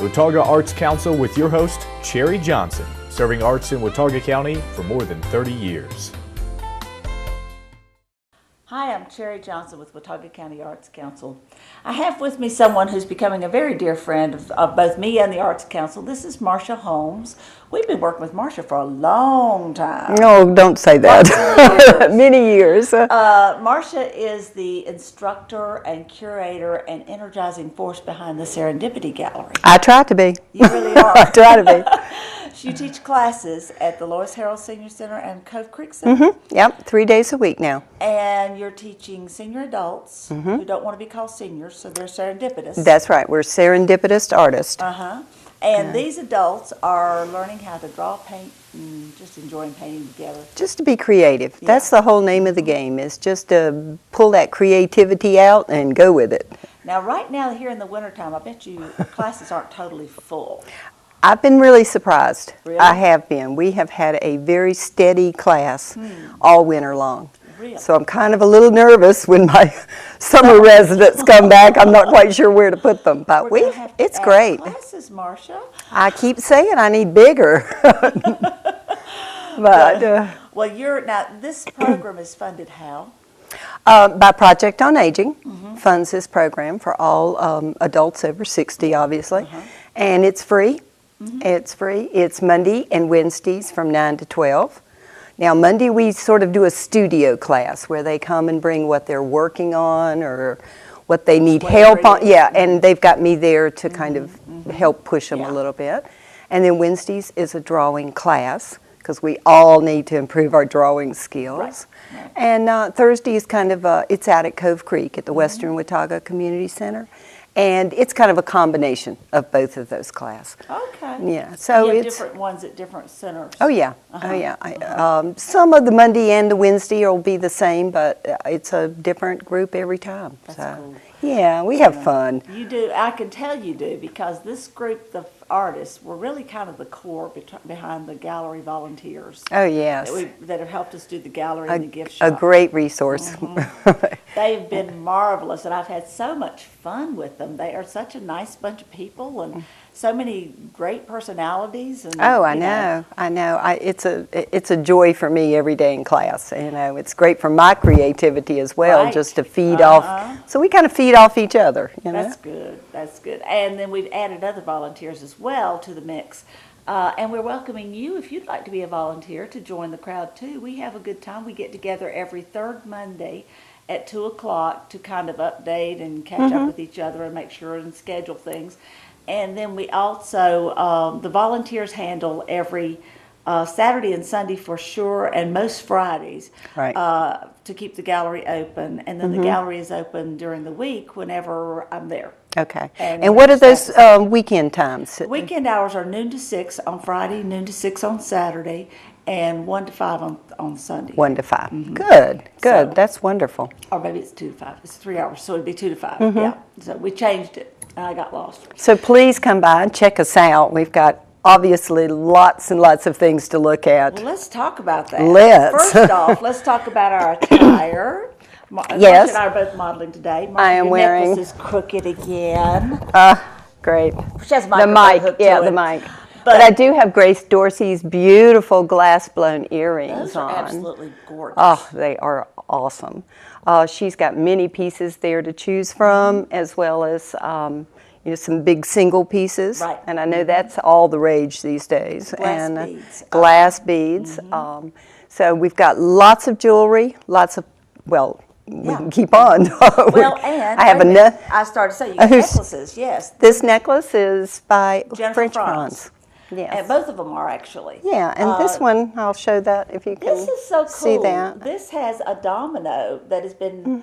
Watauga Arts Council with your host, Cherry Johnson, serving arts in Watauga County for more than 30 years. Hi, I'm Cherry Johnson with Watauga County Arts Council. I have with me someone who's becoming a very dear friend of both me and the Arts Council. This is Marsha Holmes. We've been working with Marsha for a long time. No, don't say that. Many years. Marsha is the instructor and curator and energizing force behind the Serendipity Gallery. I try to be. You really are. I try to be. You teach classes at the Lois Harrell Senior Center and Cove Creek Center. Yep, 3 days a week now. And you're teaching senior adults who don't want to be called seniors, so they're serendipitous. That's right. We're serendipitous artists. And these adults are learning how to draw, paint, and just enjoying painting together. Just to be creative. Yeah. That's the whole name of the game, is just to pull that creativity out and go with it. Now, right now, here in the wintertime, I bet you classes aren't totally full. I've been really surprised. Really? I have been. We have had a very steady class all winter long. Really? So I'm kind of a little nervous when my summer residents come back. I'm not quite sure where to put them, but it's great. Classes, Marsha. I keep saying I need bigger. Well, now this program is funded how? By Project on Aging funds this program for all adults over 60, obviously, and it's free. It's free. It's Monday and Wednesdays from 9 to 12. Now, Monday we sort of do a studio class where they come and bring what they're working on or what they need help on. Yeah, and they've got me there to kind of help push them a little bit. And then Wednesdays is a drawing class because we all need to improve our drawing skills. Right. And Thursday is kind of, it's out at Cove Creek at the Western Watauga Community Center. And it's kind of a combination of both of those classes. Okay. Yeah. So you have it's different ones at different centers. Oh yeah. Oh yeah. Some of the Monday and the Wednesday will be the same, but it's a different group every time. That's so cool. Yeah, we have fun. You do. I can tell you do, because this group of artists were really kind of the core behind the gallery volunteers. Oh yes. That have helped us do the gallery and the gift shop. A great resource. They've been marvelous, and I've had so much fun with them. They are such a nice bunch of people, and so many great personalities. And, I know. It's a joy for me every day in class. You know, it's great for my creativity as well, just to feed off. So we kind of feed off each other. You know? That's good. That's good. And then we've added other volunteers as well to the mix. And we're welcoming you, if you'd like to be a volunteer, to join the crowd too. We have a good time. We get together every third Monday at 2 o'clock to kind of update and catch up with each other and make sure and schedule things. And then we also, the volunteers handle every Saturday and Sunday for sure, and most Fridays, to keep the gallery open. And then the gallery is open during the week whenever I'm there. Okay. And what are those weekend times? Weekend hours are noon to 6 on Friday, noon to 6 on Saturday, and 1 to 5 on Sunday. 1 to 5. Good. So, that's wonderful. Or maybe it's 2 to 5. It's 3 hours, so it'd be 2 to 5. Yeah. So we changed it, and I got lost. So please come by and check us out. We've got obviously lots and lots of things to look at. Well, let's talk about that. Let's. First off, let's talk about our attire. Yes. Marsha and I are both modeling today. Marsha, I am wearing. Your necklace is crooked again. Great. She has the mic. Yeah, the mic. But I do have Grace Dorsey's beautiful glass-blown earrings on. Those are absolutely gorgeous. Oh, they are awesome. She's got many pieces there to choose from, as well as some big single piees. Right. And I know that's all the rage these days. Glass beads. Glass beads. So we've got lots of jewelry, lots of, we can keep on. Well, and I started to say, you got necklaces, yes. This necklace is by Jennifer French Franz. Yes. And both of them are actually. Yeah, and this one, I'll show that if you can this is so cool. see that. This has a domino that has been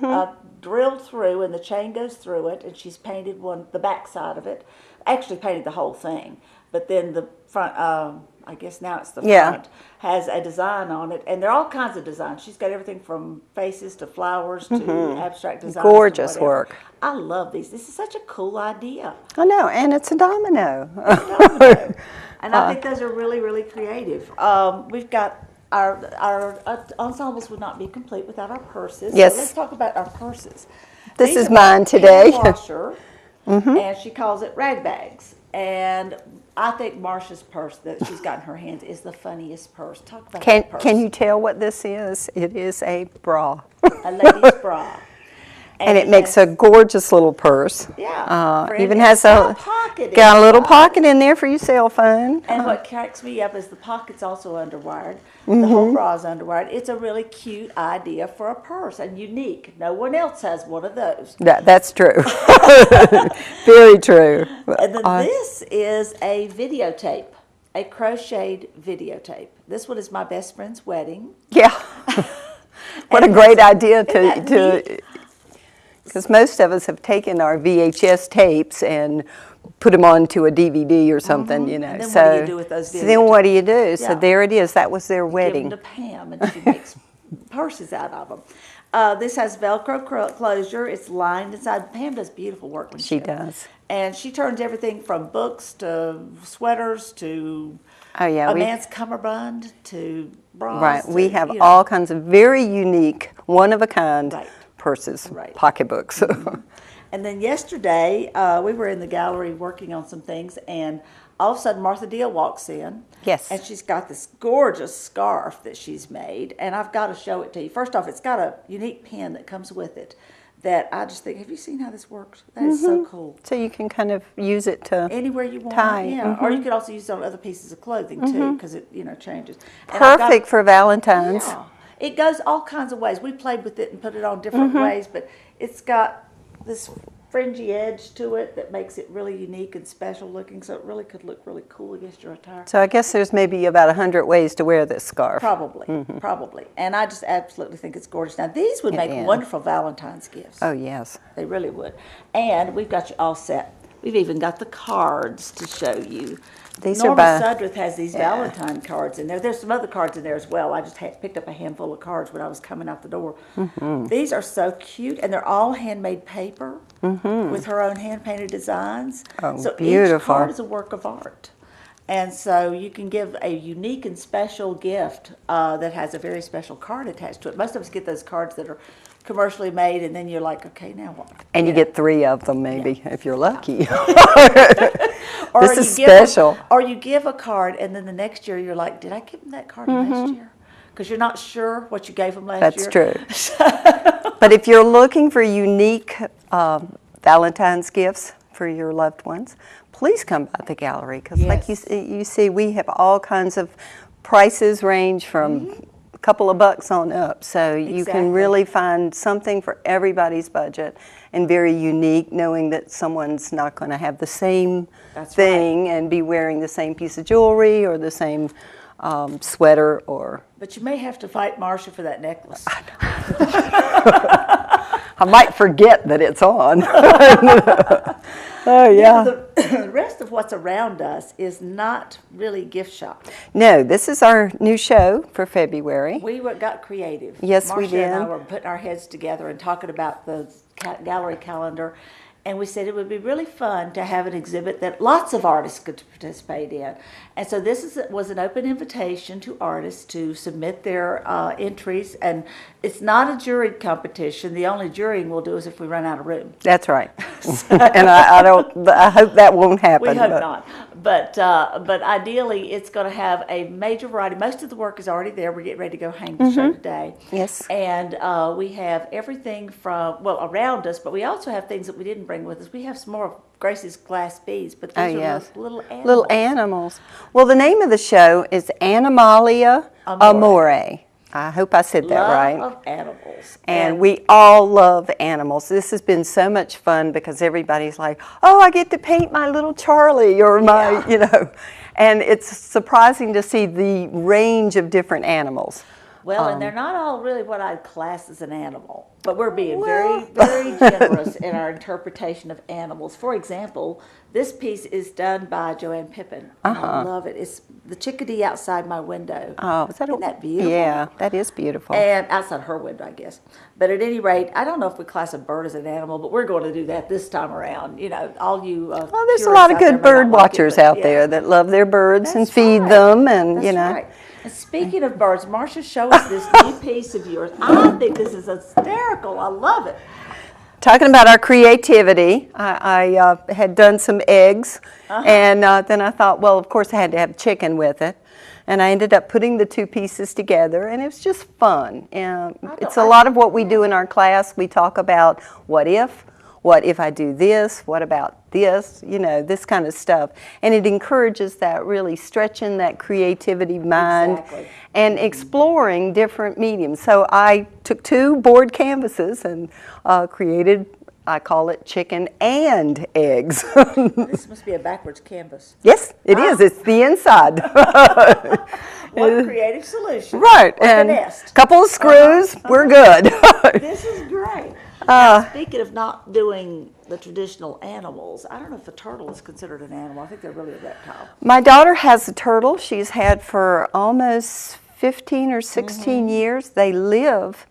drilled through, and the chain goes through it, and she's painted the back side of it. Actually painted the whole thing, but then the front, I guess now it's the front, has a design on it, and there are all kinds of designs. She's got everything from faces to flowers to abstract designs. Gorgeous work. I love these. This is such a cool idea. I know, and it's a domino. And I think those are really, really creative. We've got our ensembles would not be complete without our purses. Yes. So let's talk about our purses. This is mine today. Washer. and she calls it rag bags. And I think Marsha's purse that she's got in her hands is the funniest purse. Talk about that purse. Can you tell what this is? It is a bra. A lady's bra. And it makes a gorgeous little purse. Yeah. Even has a little pocket in there for your cell phone. And what cracks me up is the pocket's also underwired. The whole bra is underwired. It's a really cute idea for a purse and unique. No one else has one of those. That's true. Very true. And then this is a videotape, a crocheted videotape. This one is my best friend's wedding. Yeah. What a great idea to because most of us have taken our VHS tapes and put them onto a DVD or something, you know. And then what do you do with those videos? Then what do you do? Yeah. So there it is. That was their wedding. Give them to Pam, and she makes purses out of them. This has Velcro closure. It's lined inside. Pam does beautiful workmanship. She does. And she turns everything from books to sweaters to a man's cummerbund to bras. Right. We have all kinds of very unique, one-of-a-kind purses, pocketbooks. And then yesterday, we were in the gallery working on some things, and all of a sudden Martha Deal walks in. Yes. And she's got this gorgeous scarf that she's made, and I've got to show it to you. First off, it's got a unique pin that comes with it that I just think, have you seen how this works? That is so cool. So you can kind of use it to anywhere you want. tie. Yeah. Or you could also use it on other pieces of clothing too, because it changes. And perfect for Valentine's. Yeah. It goes all kinds of ways. We played with it and put it on different ways, but it's got this fringy edge to it that makes it really unique and special looking, so it really could look really cool against your attire. So I guess there's maybe about 100 ways to wear this scarf. Probably, probably. And I just absolutely think it's gorgeous. Now, these would make wonderful Valentine's gifts. Oh, yes. They really would. And we've got you all set. We've even got the cards to show you. Norma Sudreth has these Valentine cards in there. There's some other cards in there as well. I just picked up a handful of cards when I was coming out the door. These are so cute, and they're all handmade paper with her own hand-painted designs. Oh, so beautiful. Each card is a work of art. And so you can give a unique and special gift that has a very special card attached to it. Most of us get those cards that are commercially made, and then you're like, okay, now what? And you get 3 of them, maybe, if you're lucky. Or this is special. Or you give a card, and then the next year you're like, did I give them that card last year? Because you're not sure what you gave them last year. That's true. But if you're looking for unique Valentine's gifts for your loved ones, please come by the gallery. Because like you see, we have all kinds of prices range from a couple of bucks on up. So you can really find something for everybody's budget and very unique, knowing that someone's not going to have the same thing and be wearing the same piece of jewelry or the same sweater or... But you may have to fight Marsha for that necklace. I might forget that it's on. Oh, yeah. The rest of what's around us is not really gift shop. No, this is our new show for February. We got creative. Yes, Marsha we did. and I were putting our heads together and talking about the gallery calendar. And we said it would be really fun to have an exhibit that lots of artists could participate in. And so this was an open invitation to artists to submit their entries. And it's not a juried competition. The only jurying we'll do is if we run out of room. That's right. And I hope that won't happen. We hope not. But ideally, it's going to have a major variety. Most of the work is already there. We're getting ready to go hang the show today. Yes. And we have everything from, around us, but we also have things that we didn't bring with us. We have some more of Grace's glass beads, but these are little animals. Little animals. Well, the name of the show is Animalia Amore. I hope I said that right. Love of animals. And we all love animals. This has been so much fun because everybody's like, oh, I get to paint my little Charlie or my, and it's surprising to see the range of different animals. Well, and they're not all really what I'd class as an animal, but we're being very, very generous in our interpretation of animals. For example, this piece is done by Joanne Pippin. I love it. It's the chickadee outside my window. Oh, isn't that beautiful? Yeah, that is beautiful. And outside her window, I guess. But at any rate, I don't know if we class a bird as an animal, but we're going to do that this time around. All you. Well, there's a lot of good bird watchers out there that love their birds and feed them, and Right. And speaking of birds, Marsha, show us this new piece of yours. I think this is hysterical. I love it. talking about our creativity, I had done some eggs, and then I thought, well, of course I had to have chicken with it. And I ended up putting the two pieces together, and it was just fun. It's a lot of what we do in our class. We talk about what if I do this, what about this, this kind of stuff. And it encourages that really stretching that creativity mind and exploring different mediums. So I took 2 board canvases and created, I call it chicken and eggs. This must be a backwards canvas. Yes, it is. It's the inside. What a creative solution. Right. Like and a nest. Couple of screws, we're good. This is great. Now, speaking of not doing the traditional animals, I don't know if a turtle is considered an animal. I think they're really a reptile. My daughter has a turtle she's had for almost 15 or 16 years. They live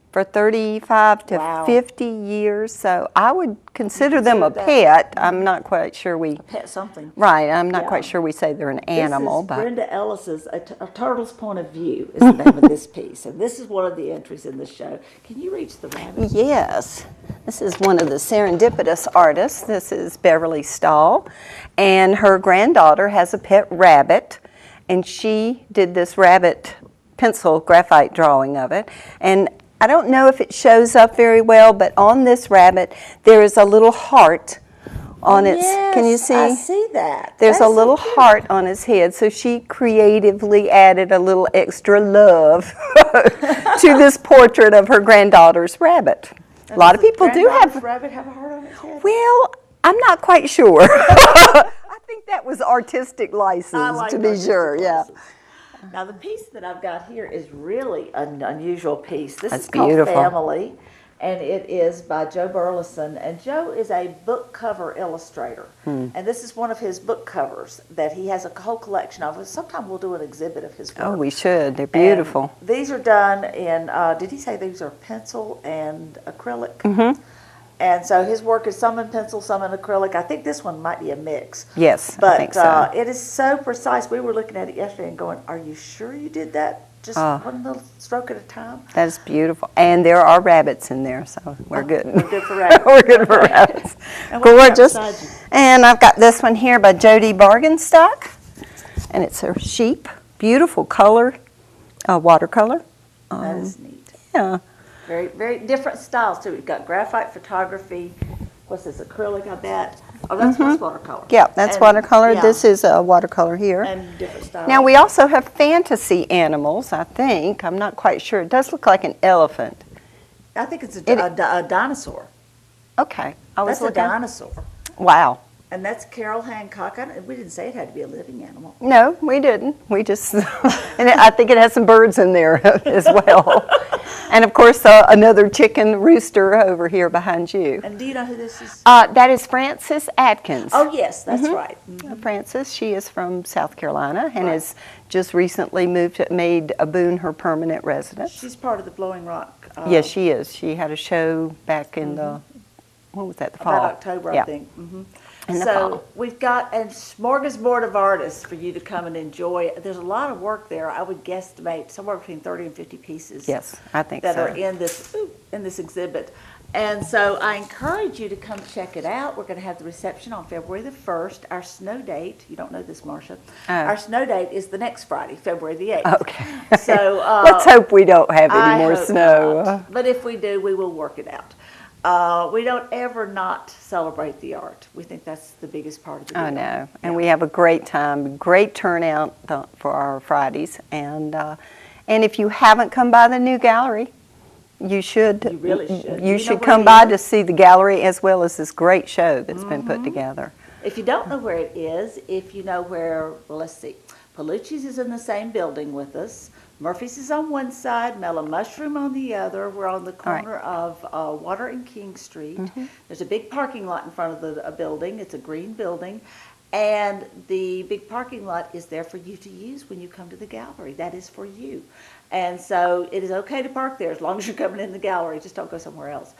for 35 to 50 years, so I would consider them a pet. I'm not quite sure A pet something. Right, I'm not quite sure we say they're an animal. This is Brenda Ellis's A Turtle's Point of View is the name of this piece, and this is one of the entries in the show. Can you reach the rabbit? Yes, this is one of the serendipitous artists. This is Beverly Stahl, and her granddaughter has a pet rabbit, and she did this rabbit pencil graphite drawing of it. And I don't know if it shows up very well, but on this rabbit there is a little heart on its, can you see? I see that. There's a little heart on his head, so she creatively added a little extra love to this portrait of her granddaughter's rabbit. A lot of people do have. Rabbit have a heart on its head? Well, I'm not quite sure. I think that was artistic license, to be sure. Yeah. Now the piece that I've got here is really an unusual piece. This That's is called beautiful. Family, and it is by Joe Burleson. And Joe is a book cover illustrator, and this is one of his book covers that he has a whole collection of. Sometime we'll do an exhibit of his work. Oh, we should. They're beautiful. And these are done in, did he say these are pencil and acrylic? Mm-hmm. And so his work is some in pencil, some in acrylic. I think this one might be a mix. Yes, but I think so. It is so precise. We were looking at it yesterday and going, are you sure you did that? Just one little stroke at a time? That is beautiful. And there are rabbits in there, so we're good. We're good for rabbits. We're good for rabbits. And what do you got beside you? And I've got this one here by Jody Bargenstock. And it's a sheep. Beautiful color, watercolor. That is neat. Yeah. Very, very different styles too. We've got graphite photography. What's this, acrylic, I bet? Oh, that's watercolor. Yeah, that's watercolor. Yeah. This is a watercolor here. And different styles. Now, we also have fantasy animals, I think. I'm not quite sure. It does look like an elephant. I think it's a dinosaur. Okay. That's a dinosaur. Wow. And that's Carol Hancock. We didn't say it had to be a living animal. No, we didn't. We just, and I think it has some birds in there as well. And of course, another chicken rooster over here behind you. And do you know who this is? That is Frances Atkins. Oh, yes, that's right. Mm-hmm. Frances, she is from South Carolina and has just recently made Boone her permanent residence. She's part of the Blowing Rock. Yes, she is. She had a show back in the, when was that, the fall? About October, I think. Mm-hmm. So we've got a smorgasbord of artists for you to come and enjoy. There's a lot of work there. I would guesstimate somewhere between 30 and 50 pieces. Yes, I think that so. are in this exhibit. And so I encourage you to come check it out. We're going to have the reception on February the 1st. Our snow date, you don't know this, Marsha. Our snow date is the next Friday, February the 8th. Okay. So let's hope we don't have any more snow. Not. But if we do, we will work it out. We don't ever not celebrate the art. We think that's the biggest part of the deal. I know. And we have a great time, great turnout for our Fridays. And if you haven't come by the new gallery, you should. You really should. You should come by to see the gallery as well as this great show that's been put together. If you don't know where it is, if you know where, well, let's see. Palucci's is in the same building with us. Murphy's is on one side, Mellow Mushroom on the other. We're on the corner of Water and King Street. There's a big parking lot in front of the building. It's a green building. And the big parking lot is there for you to use when you come to the gallery. That is for you. And so it is okay to park there as long as you're coming in the gallery. Just don't go somewhere else.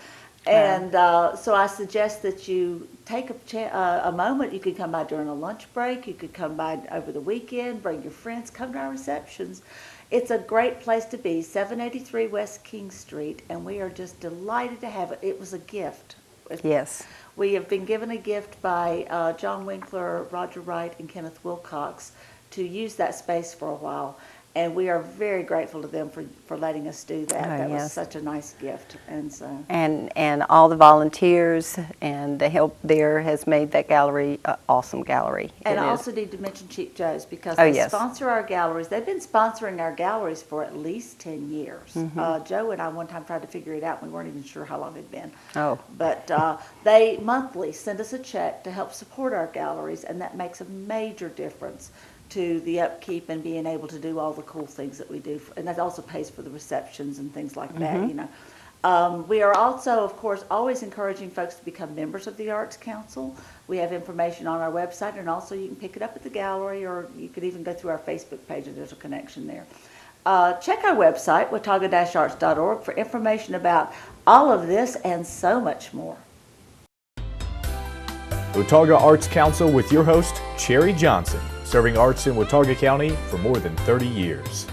And so I suggest that you take a moment. You could come by during a lunch break. You could come by over the weekend. Bring your friends. Come to our receptions. It's a great place to be, 783 West King Street, and we are just delighted to have it. It was a gift Yes. We have been given a gift by John Winkler, Roger Wright, and Kenneth Wilcox to use that space for a while. And we are very grateful to them for letting us do that. Oh, That was yes. such a nice gift. And so, And all the volunteers and the help there has made that gallery an awesome gallery. and It I is. also need to mention Cheap Joe's because Oh, they yes. sponsor our galleries. They've been sponsoring our galleries for at least 10 years. Mm-hmm. Joe and I one time tried to figure it out. We weren't even sure how long it'd been. Oh. But they monthly send us a check to help support our galleries, and that makes a major difference to the upkeep and being able to do all the cool things that we do. And that also pays for the receptions and things like that, Mm-hmm. you know. We are also, of course, always encouraging folks to become members of the Arts Council. We have information on our website, and also you can pick it up at the gallery, or you could even go through our Facebook page, and there's a connection there. Check our website, watauga-arts.org, for information about all of this and so much more. Watauga Arts Council with your host, Cherry Johnson, serving arts in Watauga County for more than 30 years.